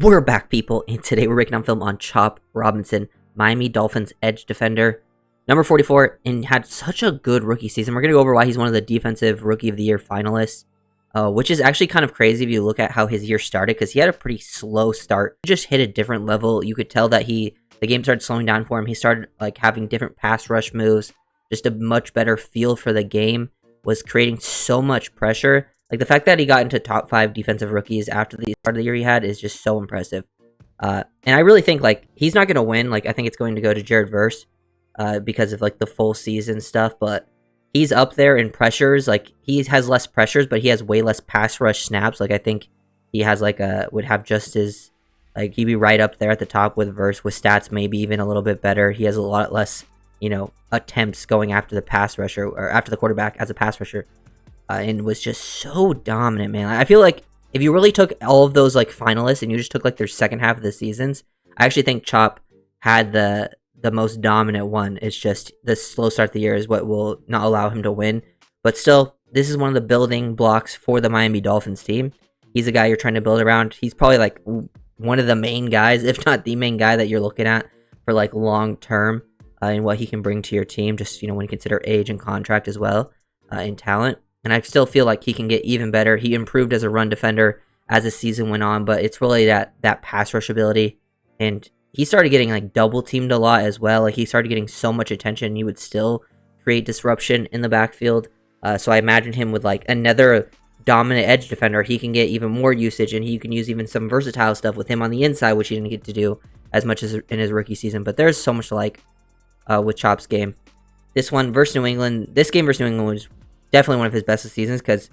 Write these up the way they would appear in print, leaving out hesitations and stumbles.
We're back, people, and today we're breaking down film on Chop Robinson, Miami Dolphins edge defender, number 44, and had such a good rookie season. We're going to go over why he's one of the defensive rookie of the year finalists, which is actually kind of crazy if you look at how his year started, because he had a pretty slow start. He just hit a different level. You could tell that the game started slowing down for him. He started having different pass rush moves, just a much better feel for the game, was creating so much pressure. The fact that he got into top 5 defensive rookies after the start of the year he had is just so impressive. And I really think, he's not going to win. I think it's going to go to Jared Verse because of, the full season stuff. But he's up there in pressures. He has less pressures, but he has way less pass rush snaps. I think he has, would have just as, he'd be right up there at the top with Verse, with stats maybe even a little bit better. He has a lot less, attempts going after the pass rusher, or after the quarterback as a pass rusher. And was just so dominant, man. I feel like if you really took all of those finalists and you just took their second half of the seasons, I actually think Chop had the most dominant one. It's just the slow start of the year is what will not allow him to win. But still, this is one of the building blocks for the Miami Dolphins team. He's a guy you're trying to build around. He's probably one of the main guys, if not the main guy, that you're looking at for long term and what he can bring to your team. Just when you consider age and contract as well, and talent. And I still feel like he can get even better. He improved as a run defender as the season went on, but it's really that pass rush ability. And he started getting double teamed a lot as well. He started getting so much attention. He would still create disruption in the backfield. So I imagine him with another dominant edge defender. He can get even more usage, and he can use even some versatile stuff with him on the inside, which he didn't get to do as much as in his rookie season. But there's so much to like with Chop's game. This game versus New England was definitely one of his best seasons because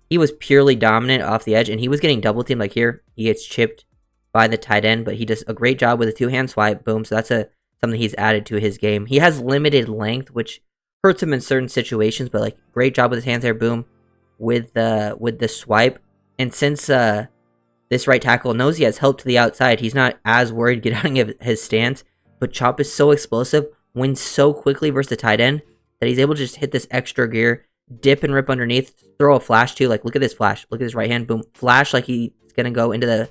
he was purely dominant off the edge, and he was getting double teamed. Here, he gets chipped by the tight end, but he does a great job with a two-hand swipe. Boom. So that's something he's added to his game. He has limited length, which hurts him in certain situations, but great job with his hands there. Boom, with the swipe. And since this right tackle knows he has help to the outside, he's not as worried getting out of his stance. But Chop is so explosive, wins so quickly versus the tight end, that he's able to just hit this extra gear, dip and rip underneath, throw a flash too. Look at this flash. Look at his right hand. Boom. Flash he's going to go into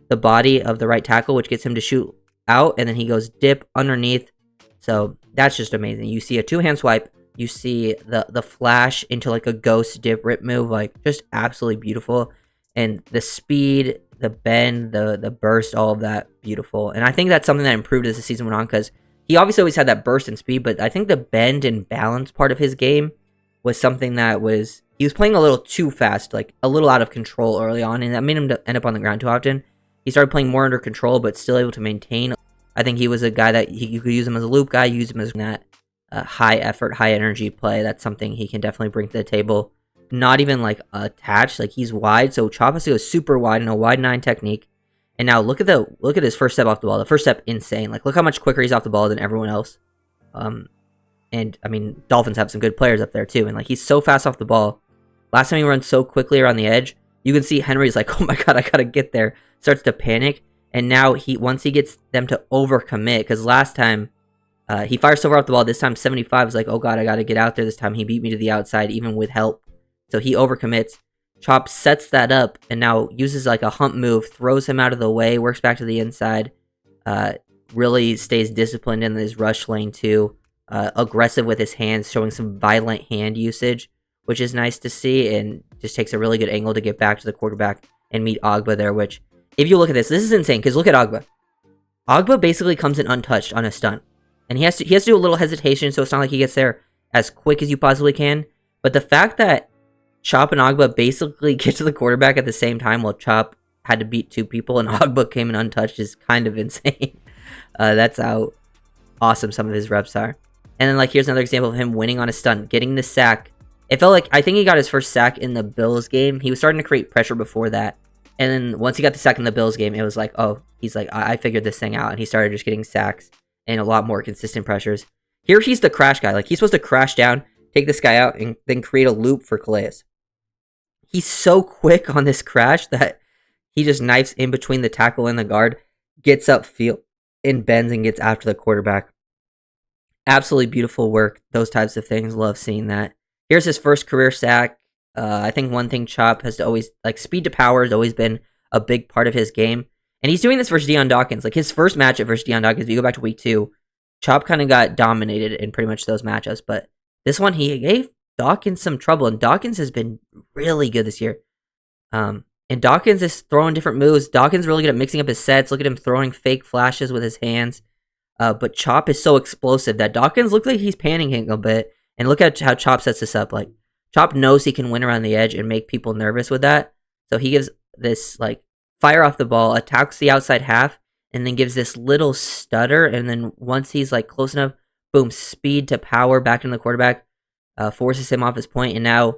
the body of the right tackle, which gets him to shoot out. And then he goes dip underneath. So that's just amazing. You see a two-hand swipe. You see the flash into a ghost dip rip move. Just absolutely beautiful. And the speed, the bend, the burst, all of that, beautiful. And I think that's something that improved as the season went on, because he obviously always had that burst and speed, but I think the bend and balance part of his game was something that he was playing a little too fast, a little out of control early on, and that made him end up on the ground too often. He started playing more under control, but still able to maintain. I think he was a guy that you could use him as a loop guy, use him as that high effort, high energy play. That's something he can definitely bring to the table. Not even attached, he's wide, so Chop has to go super wide in a wide 9 technique. And now look at his first step off the ball. The first step, insane. Look how much quicker he's off the ball than everyone else. And, I mean, Dolphins have some good players up there, too. And, he's so fast off the ball. Last time he runs so quickly around the edge, you can see Henry's oh my god, I gotta get there. Starts to panic. And now, once he gets them to overcommit, because last time, he fires so far off the ball, this time 75 is oh god, I gotta get out there this time. He beat me to the outside, even with help. So he overcommits. Chop sets that up, and now uses a hump move, throws him out of the way, works back to the inside. Really stays disciplined in his rush lane, too. Aggressive with his hands, showing some violent hand usage, which is nice to see, and just takes a really good angle to get back to the quarterback and meet Ogba there, which, if you look at this is insane, because look at Ogba. Ogba basically comes in untouched on a stunt, and he has to do a little hesitation, so it's not he gets there as quick as you possibly can, but the fact that Chop and Ogba basically get to the quarterback at the same time while Chop had to beat 2 people and Ogba came in untouched is kind of insane. That's how awesome some of his reps are. And then, here's another example of him winning on a stunt, getting the sack. It felt I think he got his first sack in the Bills game. He was starting to create pressure before that. And then once he got the sack in the Bills game, it was oh, he's I figured this thing out. And he started just getting sacks and a lot more consistent pressures. Here, he's the crash guy. He's supposed to crash down, take this guy out, and then create a loop for Calais. He's so quick on this crash that he just knifes in between the tackle and the guard, gets upfield, and bends and gets after the quarterback. Absolutely beautiful work. Those types of things. Love seeing that. Here's his first career sack. I think one thing Chop has always, speed to power has always been a big part of his game. And he's doing this versus Deion Dawkins. Like his first matchup versus Deion Dawkins, if you go back to week 2, Chop kind of got dominated in pretty much those matchups. But this one, he gave Dawkins some trouble. And Dawkins has been really good this year. And Dawkins is throwing different moves. Dawkins really good at mixing up his sets. Look at him throwing fake flashes with his hands. But Chop is so explosive that Dawkins looks like he's panicking a bit. And look at how Chop sets this up. Like Chop knows he can win around the edge and make people nervous with that. So he gives this like fire off the ball, attacks the outside half, and then gives this little stutter. And then once he's like close enough, boom, speed to power back into the quarterback, forces him off his point. And now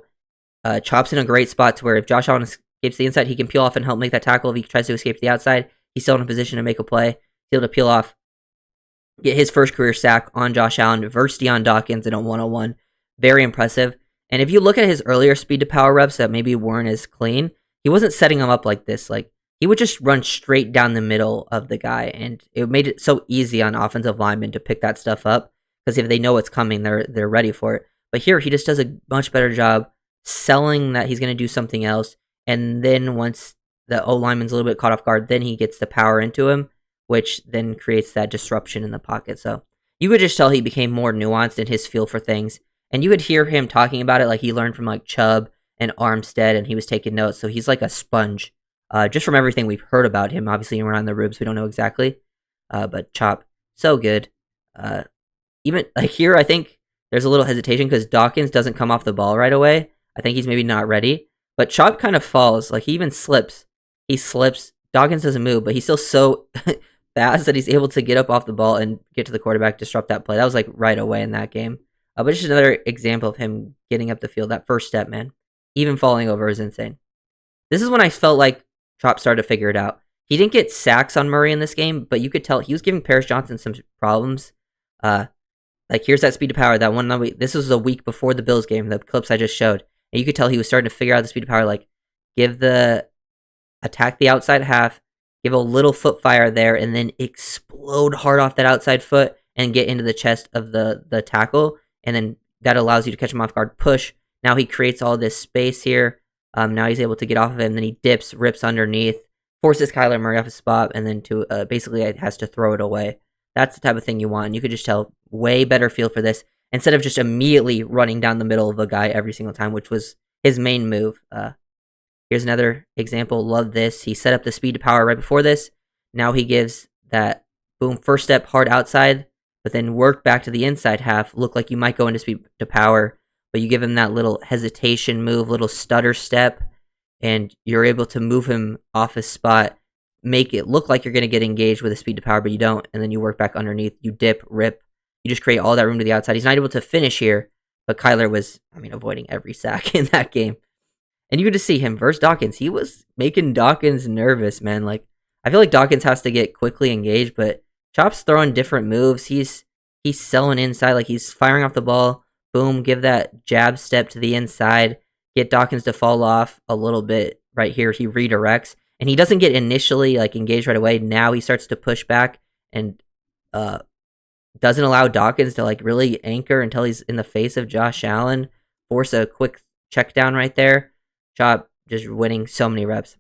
Chop's in a great spot to where if Josh Allen escapes the inside, he can peel off and help make that tackle. If he tries to escape to the outside, he's still in a position to make a play. He's able to peel off, get his first career sack on Josh Allen versus Deion Dawkins in a 1-on-1. Very impressive. And if you look at his earlier speed to power reps that maybe weren't as clean, he wasn't setting them up like this. Like he would just run straight down the middle of the guy, and it made it so easy on offensive linemen to pick that stuff up because if they know what's coming, they're ready for it. But here he just does a much better job selling that he's going to do something else, and then once the O lineman's a little bit caught off guard, then he gets the power into him, which then creates that disruption in the pocket. So you could just tell he became more nuanced in his feel for things, and you would hear him talking about it like he learned from like Chubb and Armstead, and he was taking notes. So he's like a sponge. Just from everything we've heard about him, obviously around the ribs, we don't know exactly. But Chop, so good. Even like here, I think there's a little hesitation because Dawkins doesn't come off the ball right away. I think he's maybe not ready. But Chop kind of falls. Like he even slips. He slips. Dawkins doesn't move, but he's still so fast that he's able to get up off the ball and get to the quarterback, disrupt that play. That was like right away in that game. But just another example of him getting up the field. That first step, man. Even falling over is insane. This is when I felt like Chop started to figure it out. He didn't get sacks on Murray in this game, but you could tell he was giving Paris Johnson some problems. Like here's that speed to power. That one. This was a week before the Bills game. The clips I just showed, and you could tell he was starting to figure out the speed to power. Like attack the outside half, give a little foot fire there, and then explode hard off that outside foot and get into the chest of the tackle, and then that allows you to catch him off guard. Push. Now he creates all this space here. Now he's able to get off of him. Then he dips, rips underneath, forces Kyler Murray off his spot, and then to basically has to throw it away. That's the type of thing you want. And you could just tell way better feel for this instead of just immediately running down the middle of a guy every single time, which was his main move. Here's another example. Love this. He set up the speed to power right before this. Now he gives that boom first step hard outside, but then work back to the inside half. Look like you might go into speed to power, but you give him that little hesitation move, little stutter step, and you're able to move him off his spot, make it look like you're going to get engaged with a speed to power, but you don't, and then you work back underneath, you dip, rip, you just create all that room to the outside. He's not able to finish here, but Kyler was, avoiding every sack in that game. And you could just see him versus Dawkins. He was making Dawkins nervous, man. Like, I feel like Dawkins has to get quickly engaged, but Chop's throwing different moves. He's selling inside, like he's firing off the ball. Boom, give that jab step to the inside, get Dawkins to fall off a little bit right here. He redirects, and he doesn't get initially like engaged right away. Now he starts to push back and doesn't allow Dawkins to like really anchor until he's in the face of Josh Allen. Force a quick check down right there. Chop just winning so many reps.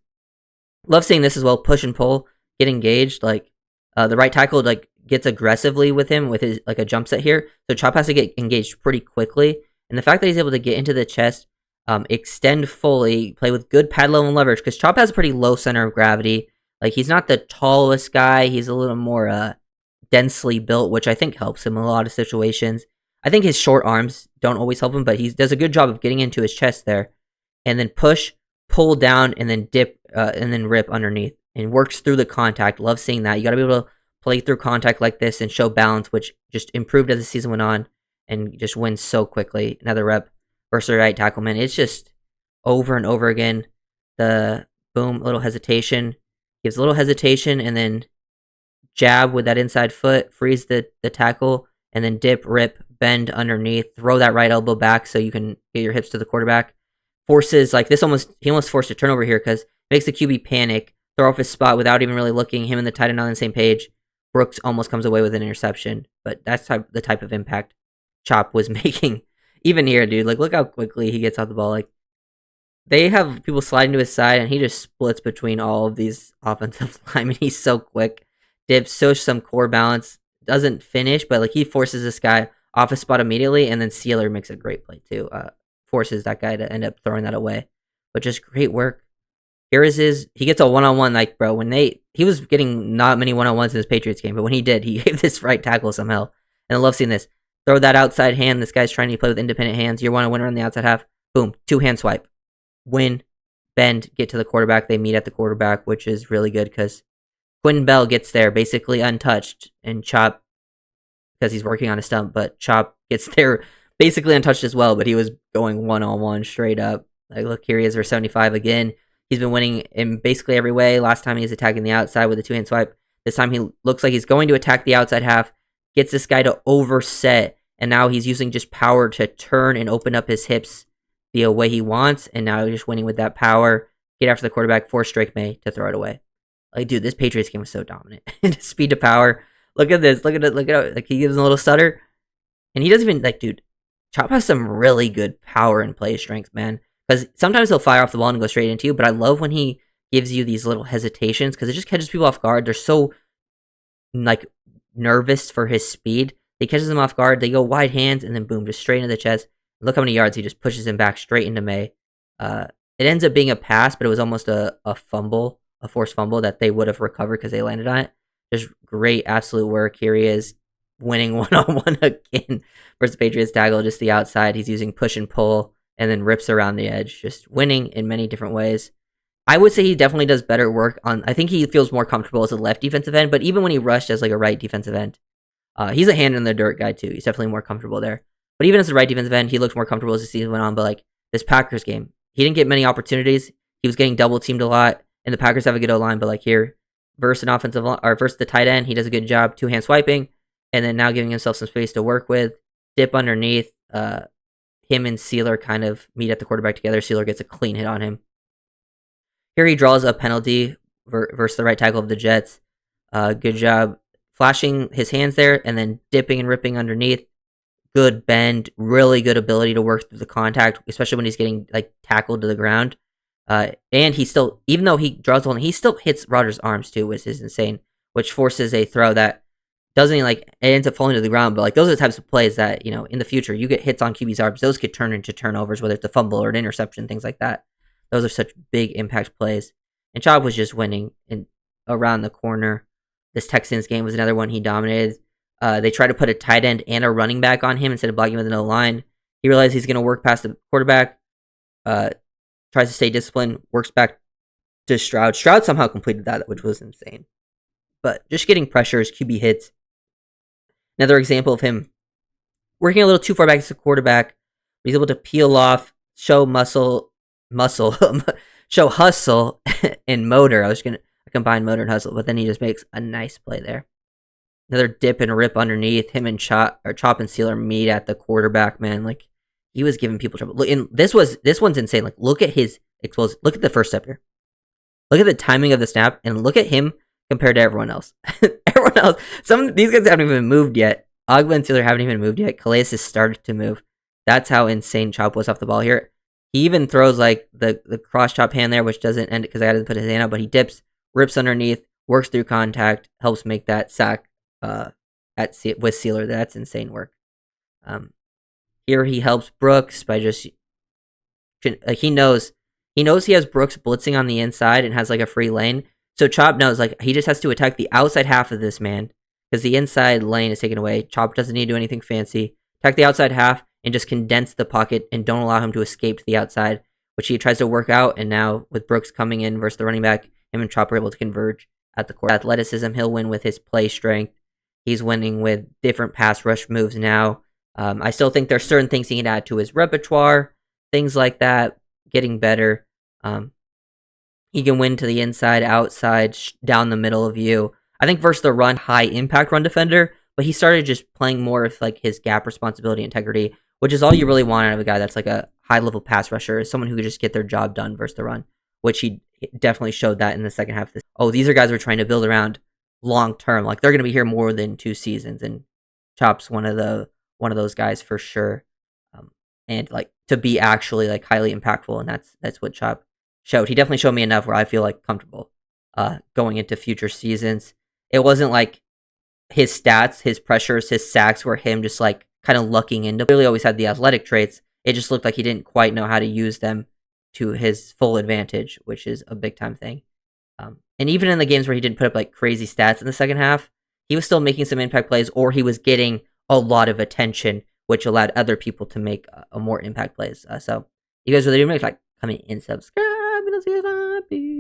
Love seeing this as well. Push and pull, get engaged. Like the right tackle like gets aggressively with him with his like a jump set here. So Chop has to get engaged pretty quickly. And the fact that he's able to get into the chest, extend fully, play with good pad level and leverage, because Chop has a pretty low center of gravity. Like he's not the tallest guy. He's a little more densely built, which I think helps him in a lot of situations. I think his short arms don't always help him, but he does a good job of getting into his chest there. And then push, pull down, and then dip, and then rip underneath. And works through the contact. Love seeing that. You got to be able to play through contact like this and show balance, which just improved as the season went on and just wins so quickly. Another rep versus the right tackle, man. It's just over and over again. The boom, little hesitation. Gives a little hesitation and then jab with that inside foot, freeze the tackle, and then dip, rip, bend underneath, throw that right elbow back so you can get your hips to the quarterback. Forces, like this he almost forced a turnover here because it makes the QB panic, throw off his spot without even really looking. Him and the tight end on the same page. Brooks almost comes away with an interception, but that's the type of impact Chop was making. Even here, dude, like look how quickly he gets off the ball. Like they have people sliding to his side, and he just splits between all of these offensive linemen. He's so quick, dips, shows some core balance, doesn't finish, but like he forces this guy off his spot immediately, and then Sealer makes a great play too. Forces that guy to end up throwing that away, but just great work. Here is his. He gets a one-on-one, like, bro. He was getting not many one-on-ones in his Patriots game, but when he did, he gave this right tackle some hell. And I love seeing this. Throw that outside hand. This guy's trying to play with independent hands. You want to win around the outside half. Boom. 2-hand swipe. Win. Bend. Get to the quarterback. They meet at the quarterback, which is really good because Quinn Bell gets there basically untouched, and Chop, because he's working on a stump, but Chop gets there basically untouched as well, but he was going one-on-one straight up. Like, look, here he is for 75 again. He's been winning in basically every way. Last time he was attacking the outside with a 2-hand swipe. This time he looks like he's going to attack the outside half, gets this guy to overset, and now he's using just power to turn and open up his hips the way he wants, and now he's just winning with that power. Get after the quarterback, force Drake May to throw it away. Like, dude, this Patriots game was so dominant. Speed to power. Look at this. Look at it. Look at it. Like, he gives him a little stutter, and he doesn't even, like, dude, Chop has some really good power and play strength, man. Because sometimes he'll fire off the ball and go straight into you, but I love when he gives you these little hesitations because it just catches people off guard. They're so, like, nervous for his speed. He catches them off guard. They go wide hands, and then boom, just straight into the chest. Look how many yards he just pushes him back straight into May. It ends up being a pass, but it was almost a fumble, a forced fumble that they would have recovered because they landed on it. Just great, absolute work. Here he is winning one-on-one again versus Patriots tackle, just the outside. He's using push and pull, and then rips around the edge, just winning in many different ways. I would say he definitely does better work on, I think he feels more comfortable as a left defensive end, but even when he rushed as like a right defensive end, he's a hand in the dirt guy too. He's definitely more comfortable there. But even as a right defensive end, he looked more comfortable as the season went on. But like this Packers game, he didn't get many opportunities. He was getting double teamed a lot, and the Packers have a good O-line, but like here, versus an offensive line, or versus the tight end, he does a good job 2-hand swiping, and then now giving himself some space to work with, dip underneath, him and Sealer kind of meet at the quarterback together. Sealer gets a clean hit on him. Here he draws a penalty versus the right tackle of the Jets. Good job flashing his hands there and then dipping and ripping underneath. Good bend, really good ability to work through the contact, especially when he's getting like tackled to the ground. And he still, even though he draws the line, he still hits Rodgers' arms too, which is insane, which forces a throw that doesn't like, it ends up falling to the ground, but like those are the types of plays that, you know, in the future, you get hits on QB's arms, those could turn into turnovers, whether it's a fumble or an interception, things like that. Those are such big impact plays. And Chubb was just winning in around the corner. This Texans game was another one he dominated. They tried to put a tight end and a running back on him instead of blocking with an O-line. He realized he's going to work past the quarterback, tries to stay disciplined, works back to Stroud. Stroud somehow completed that, which was insane. But just getting pressures, QB hits. Another example of him working a little too far back as a quarterback. He's able to peel off, show show hustle and motor. I was going to combine motor and hustle, but then he just makes a nice play there. Another dip and rip underneath. Him and Chop and Sealer meet at the quarterback, man. Like, he was giving people trouble. Look, and this one's insane. Like, look at his explosive. Look at the first step here. Look at the timing of the snap, and look at him compared to everyone else. Everyone else, these guys haven't even moved yet. Ogba and Sealer haven't even moved yet. Calais has started to move. That's how insane Chop was off the ball here. He even throws like the cross chop hand there, which doesn't end it because I had to put his hand out, but he dips, rips underneath, works through contact, helps make that sack with Sealer. That's insane work. Here he helps Brooks by just like he knows he has Brooks blitzing on the inside and has like a free lane. So Chop knows like he just has to attack the outside half of this man because the inside lane is taken away. Chop doesn't need to do anything fancy. Attack the outside half and just condense the pocket and don't allow him to escape to the outside, which he tries to work out. And now with Brooks coming in versus the running back, him and Chop are able to converge at the core. Athleticism, he'll win with his play strength. He's winning with different pass rush moves now. I still think there's certain things he can add to his repertoire, things like that, getting better. He can win to the inside, outside, down the middle of you. I think versus the run, high impact run defender, but he started just playing more of like his gap responsibility, integrity, which is all you really want out of a guy that's like a high level pass rusher, is someone who could just get their job done versus the run, which he definitely showed that in the second half. These are guys we're trying to build around long term. Like they're going to be here more than 2 seasons, and Chop's one of those guys for sure. and like to be actually like highly impactful, and that's what Chop showed. He definitely showed me enough where I feel like comfortable going into future seasons. It wasn't like his stats, his pressures, his sacks were him just like kind of lucking into. Really always had the athletic traits. It just looked like he didn't quite know how to use them to his full advantage, which is a big time thing. And even in the games where he didn't put up like crazy stats in the second half, he was still making some impact plays, or he was getting a lot of attention, which allowed other people to make a more impact plays. So you guys really do make like comment and subscribe, and I'll see you guys.